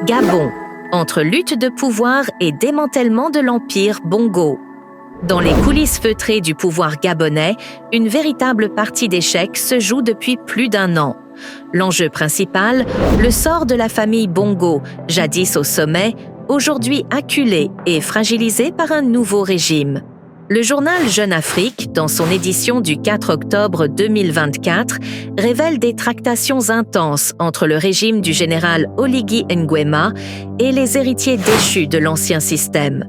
Gabon, entre lutte de pouvoir et démantèlement de l'empire Bongo. Dans les coulisses feutrées du pouvoir gabonais, une véritable partie d'échecs se joue depuis plus d'1 an. L'enjeu principal, le sort de la famille Bongo, jadis au sommet, aujourd'hui acculée et fragilisée par un nouveau régime. Le journal Jeune Afrique, dans son édition du 4 octobre 2024, révèle des tractations intenses entre le régime du général Oligui Nguema et les héritiers déchus de l'ancien système.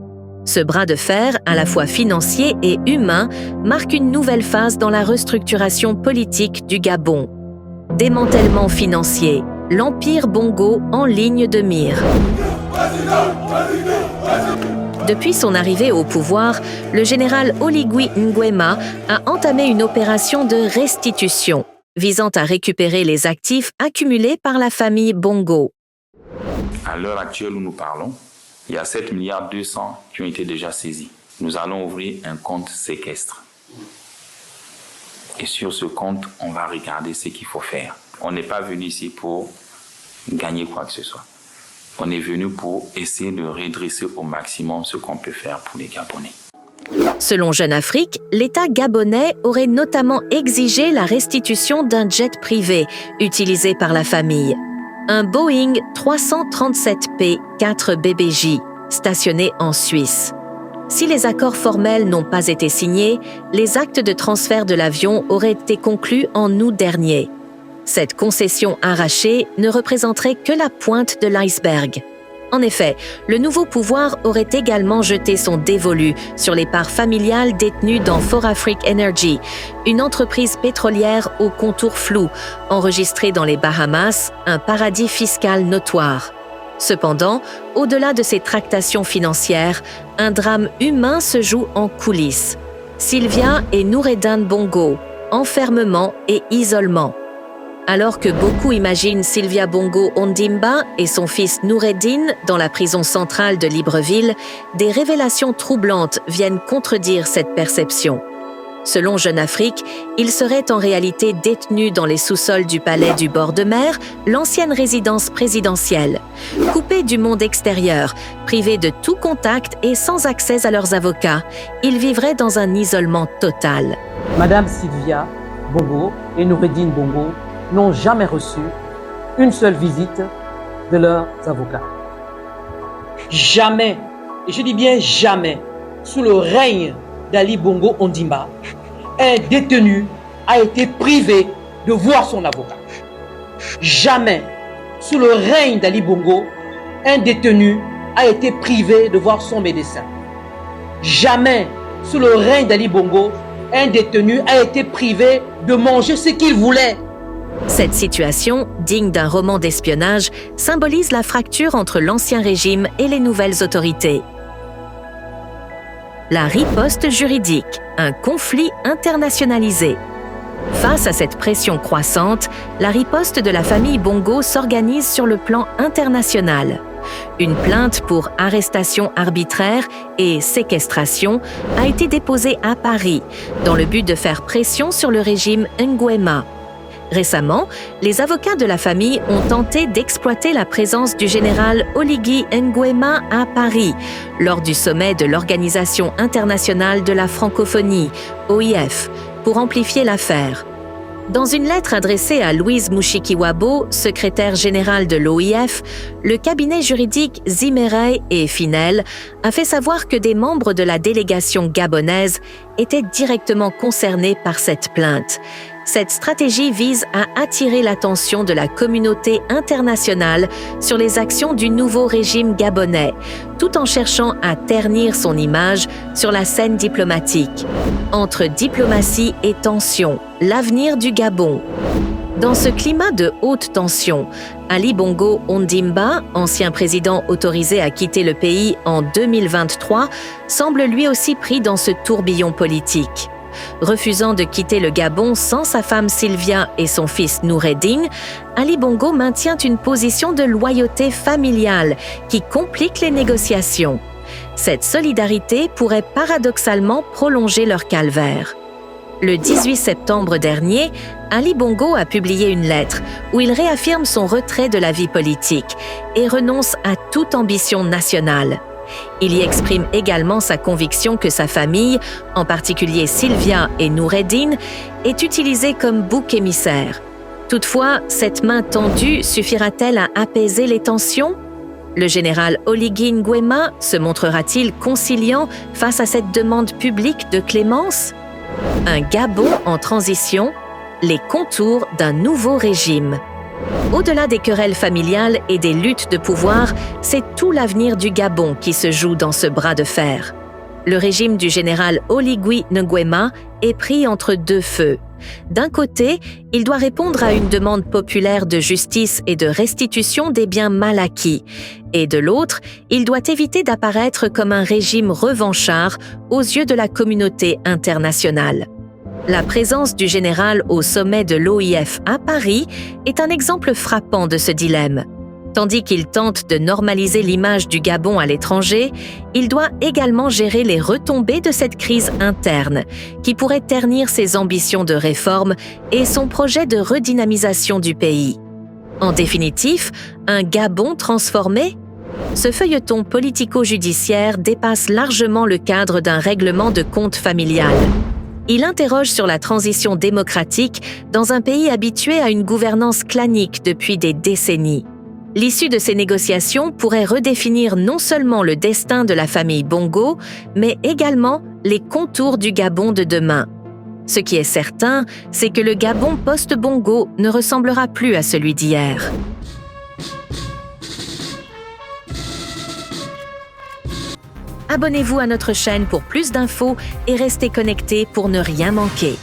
Ce bras de fer, à la fois financier et humain, marque une nouvelle phase dans la restructuration politique du Gabon. Démantèlement financier, l'empire Bongo en ligne de mire. Depuis son arrivée au pouvoir, le général Oligui Nguema a entamé une opération de restitution, visant à récupérer les actifs accumulés par la famille Bongo. À l'heure actuelle où nous parlons, il y a 7,2 milliards qui ont été déjà saisis. Nous allons ouvrir un compte séquestre. Et sur ce compte, on va regarder ce qu'il faut faire. On n'est pas venu ici pour gagner quoi que ce soit. On est venu pour essayer de redresser au maximum ce qu'on peut faire pour les Gabonais. Selon Jeune Afrique, l'État gabonais aurait notamment exigé la restitution d'un jet privé utilisé par la famille. Un Boeing 337P 4BBJ, stationné en Suisse. Si les accords formels n'ont pas été signés, les actes de transfert de l'avion auraient été conclus en août dernier. Cette concession arrachée ne représenterait que la pointe de l'iceberg. En effet, le nouveau pouvoir aurait également jeté son dévolu sur les parts familiales détenues dans ForAfrique Energy, une entreprise pétrolière aux contours flous, enregistrée dans les Bahamas, un paradis fiscal notoire. Cependant, au-delà de ces tractations financières, un drame humain se joue en coulisses. Sylvia et Noureddin Bongo, enfermement et isolement. Alors que beaucoup imaginent Sylvia Bongo Ondimba et son fils Noureddin dans la prison centrale de Libreville, des révélations troublantes viennent contredire cette perception. Selon Jeune Afrique, ils seraient en réalité détenus dans les sous-sols du palais du bord de mer, l'ancienne résidence présidentielle. Coupés du monde extérieur, privés de tout contact et sans accès à leurs avocats, ils vivraient dans un isolement total. Madame Sylvia Bongo et Noureddin Bongo n'ont jamais reçu une seule visite de leurs avocats. Jamais, et je dis bien jamais, sous le règne d'Ali Bongo Ondimba, un détenu a été privé de voir son avocat. Jamais, sous le règne d'Ali Bongo, un détenu a été privé de voir son médecin. Jamais, sous le règne d'Ali Bongo, un détenu a été privé de manger ce qu'il voulait. Cette situation, digne d'un roman d'espionnage, symbolise la fracture entre l'ancien régime et les nouvelles autorités. La riposte juridique, un conflit internationalisé. Face à cette pression croissante, la riposte de la famille Bongo s'organise sur le plan international. Une plainte pour arrestation arbitraire et séquestration a été déposée à Paris, dans le but de faire pression sur le régime Nguema. Récemment, les avocats de la famille ont tenté d'exploiter la présence du général Oligui Nguema à Paris, lors du sommet de l'Organisation internationale de la francophonie, OIF, pour amplifier l'affaire. Dans une lettre adressée à Louise Mushikiwabo, secrétaire générale de l'OIF, le cabinet juridique Zimmerey et Finel a fait savoir que des membres de la délégation gabonaise étaient directement concernés par cette plainte. Cette stratégie vise à attirer l'attention de la communauté internationale sur les actions du nouveau régime gabonais, tout en cherchant à ternir son image sur la scène diplomatique. Entre diplomatie et tension, l'avenir du Gabon. Dans ce climat de haute tension, Ali Bongo Ondimba, ancien président autorisé à quitter le pays en 2023, semble lui aussi pris dans ce tourbillon politique. Refusant de quitter le Gabon sans sa femme Sylvia et son fils Noureddin, Ali Bongo maintient une position de loyauté familiale qui complique les négociations. Cette solidarité pourrait paradoxalement prolonger leur calvaire. Le 18 septembre dernier, Ali Bongo a publié une lettre où il réaffirme son retrait de la vie politique et renonce à toute ambition nationale. Il y exprime également sa conviction que sa famille, en particulier Sylvia et Noureddine, est utilisée comme bouc émissaire. Toutefois, cette main tendue suffira-t-elle à apaiser les tensions? Le général Oligui Nguema se montrera-t-il conciliant face à cette demande publique de clémence? Un Gabon en transition, les contours d'un nouveau régime. Au-delà des querelles familiales et des luttes de pouvoir, c'est tout l'avenir du Gabon qui se joue dans ce bras de fer. Le régime du général Oligui Nguema est pris entre deux feux. D'un côté, il doit répondre à une demande populaire de justice et de restitution des biens mal acquis. Et de l'autre, il doit éviter d'apparaître comme un régime revanchard aux yeux de la communauté internationale. La présence du général au sommet de l'OIF à Paris est un exemple frappant de ce dilemme. Tandis qu'il tente de normaliser l'image du Gabon à l'étranger, il doit également gérer les retombées de cette crise interne, qui pourrait ternir ses ambitions de réforme et son projet de redynamisation du pays. En définitive, un Gabon transformé? Ce feuilleton politico-judiciaire dépasse largement le cadre d'un règlement de compte familial. Il interroge sur la transition démocratique dans un pays habitué à une gouvernance clanique depuis des décennies. L'issue de ces négociations pourrait redéfinir non seulement le destin de la famille Bongo, mais également les contours du Gabon de demain. Ce qui est certain, c'est que le Gabon post-Bongo ne ressemblera plus à celui d'hier. Abonnez-vous à notre chaîne pour plus d'infos et restez connectés pour ne rien manquer.